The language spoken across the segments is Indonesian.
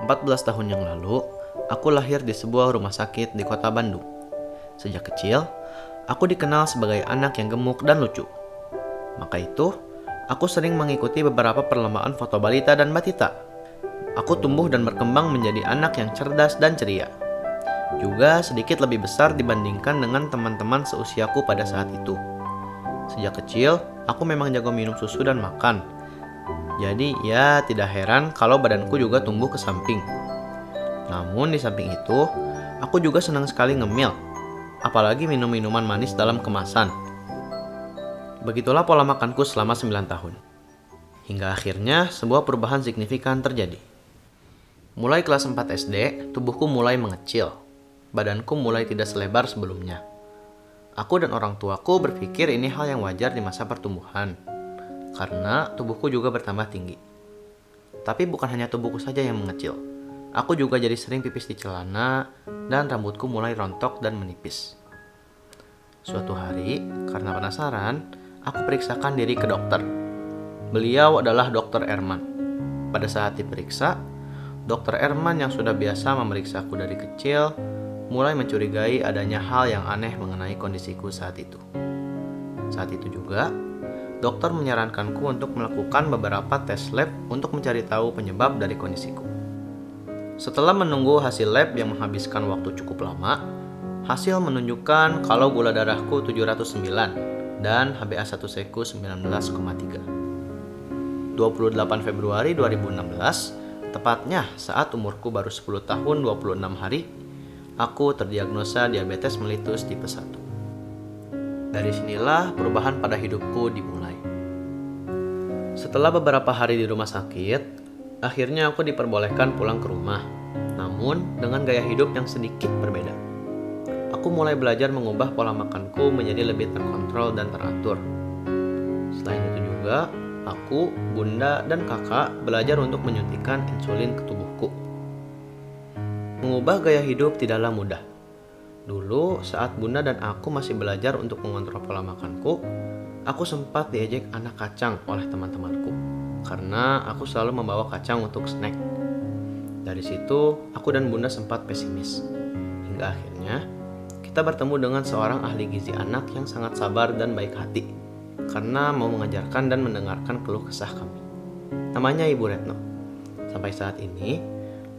14 tahun yang lalu, aku lahir di sebuah rumah sakit di kota Bandung. Sejak kecil, aku dikenal sebagai anak yang gemuk dan lucu. Maka itu, aku sering mengikuti beberapa perlombaan foto balita dan batita. Aku tumbuh dan berkembang menjadi anak yang cerdas dan ceria. Juga sedikit lebih besar dibandingkan dengan teman-teman seusiaku pada saat itu. Sejak kecil, aku memang jago minum susu dan makan. Jadi ya tidak heran kalau badanku juga tumbuh ke samping. Namun di samping itu, aku juga senang sekali ngemil. Apalagi minum minuman manis dalam kemasan. Begitulah pola makanku selama 9 tahun. Hingga akhirnya sebuah perubahan signifikan terjadi. Mulai kelas 4 SD, tubuhku mulai mengecil. Badanku mulai tidak selebar sebelumnya. Aku dan orang tuaku berpikir ini hal yang wajar di masa pertumbuhan. Karena tubuhku juga bertambah tinggi. Tapi bukan hanya tubuhku saja yang mengecil. Aku juga jadi sering pipis di celana dan rambutku mulai rontok dan menipis. Suatu hari, karena penasaran, aku periksakan diri ke dokter. Beliau adalah Dr. Erman. Pada saat diperiksa, Dr. Erman yang sudah biasa memeriksaku dari kecil mulai mencurigai adanya hal yang aneh mengenai kondisiku saat itu. Saat itu juga, dokter menyarankanku untuk melakukan beberapa tes lab untuk mencari tahu penyebab dari kondisiku. Setelah menunggu hasil lab yang menghabiskan waktu cukup lama, hasil menunjukkan kalau gula darahku 709 dan HbA1c-ku 19,3. 28 Februari 2016, tepatnya saat umurku baru 10 tahun 26 hari, aku terdiagnosa diabetes mellitus tipe 1. Dari sinilah perubahan pada hidupku dimulai. Setelah beberapa hari di rumah sakit, akhirnya aku diperbolehkan pulang ke rumah. Namun dengan gaya hidup yang sedikit berbeda. Aku mulai belajar mengubah pola makanku menjadi lebih terkontrol dan teratur. Selain itu juga, aku, bunda, dan kakak belajar untuk menyuntikkan insulin ke tubuhku. Mengubah gaya hidup tidaklah mudah. Dulu, saat bunda dan aku masih belajar untuk mengontrol pola makanku, aku sempat diejek anak kacang oleh teman-temanku, karena aku selalu membawa kacang untuk snack. Dari situ, aku dan bunda sempat pesimis. Hingga akhirnya, kita bertemu dengan seorang ahli gizi anak yang sangat sabar dan baik hati, karena mau mengajarkan dan mendengarkan keluh kesah kami. Namanya Ibu Retno. Sampai saat ini,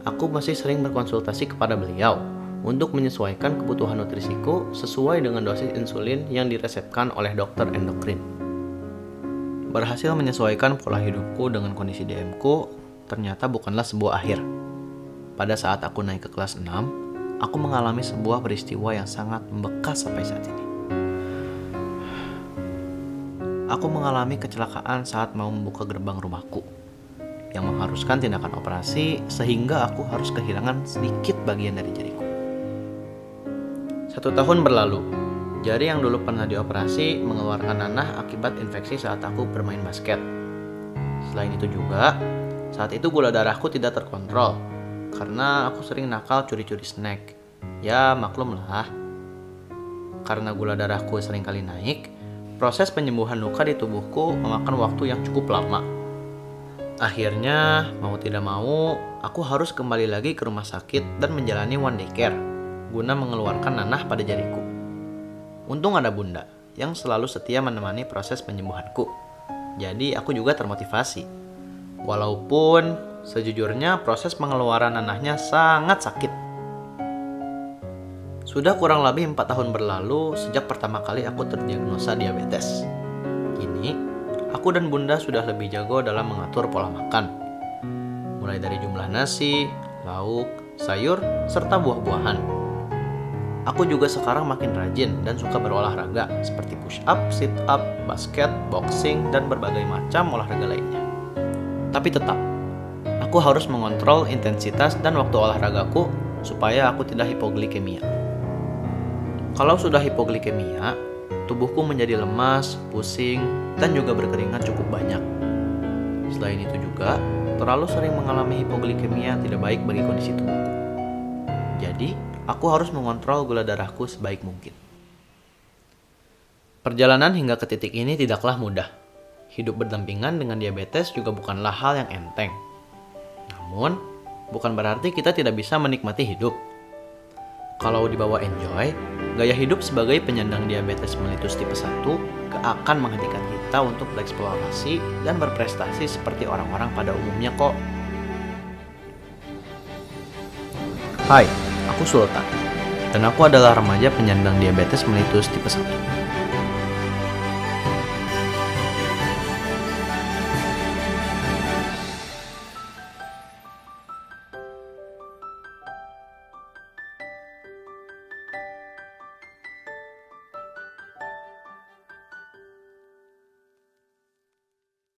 aku masih sering berkonsultasi kepada beliau untuk menyesuaikan kebutuhan nutrisiku sesuai dengan dosis insulin yang diresepkan oleh dokter endokrin. Berhasil menyesuaikan pola hidupku dengan kondisi DM-ku ternyata bukanlah sebuah akhir. Pada saat aku naik ke kelas 6, aku mengalami sebuah peristiwa yang sangat membekas sampai saat ini. Aku mengalami kecelakaan saat mau membuka gerbang rumahku, yang mengharuskan tindakan operasi sehingga aku harus kehilangan sedikit bagian dari jariku. 1 tahun berlalu, jari yang dulu pernah dioperasi mengeluarkan nanah akibat infeksi saat aku bermain basket. Selain itu juga, saat itu gula darahku tidak terkontrol, karena aku sering nakal curi-curi snack. Ya maklumlah, karena gula darahku sering kali naik, proses penyembuhan luka di tubuhku memakan waktu yang cukup lama. Akhirnya, mau tidak mau, aku harus kembali lagi ke rumah sakit dan menjalani one day care guna mengeluarkan nanah pada jariku. Untung ada bunda yang selalu setia menemani proses penyembuhanku. Jadi aku juga termotivasi. Walaupun sejujurnya proses pengeluaran nanahnya sangat sakit. Sudah kurang lebih 4 tahun berlalu sejak pertama kali aku terdiagnosa diabetes. Kini, aku dan bunda sudah lebih jago dalam mengatur pola makan. Mulai dari jumlah nasi, lauk, sayur, serta buah-buahan. Aku juga sekarang makin rajin dan suka berolahraga seperti push up, sit up, basket, boxing, dan berbagai macam olahraga lainnya. Tapi tetap, aku harus mengontrol intensitas dan waktu olahragaku supaya aku tidak hipoglikemia. Kalau sudah hipoglikemia, tubuhku menjadi lemas, pusing, dan juga berkeringat cukup banyak. Selain itu juga, terlalu sering mengalami hipoglikemia tidak baik bagi kondisi tubuhku. Jadi, aku harus mengontrol gula darahku sebaik mungkin. Perjalanan hingga ke titik ini tidaklah mudah. Hidup berdampingan dengan diabetes juga bukanlah hal yang enteng. Namun, bukan berarti kita tidak bisa menikmati hidup. Kalau dibawa enjoy, gaya hidup sebagai penyandang diabetes mellitus tipe 1 gak akan menghentikan kita untuk bereksplorasi dan berprestasi seperti orang-orang pada umumnya kok. Hai, aku Sultan, dan aku adalah remaja penyandang diabetes mellitus tipe 1.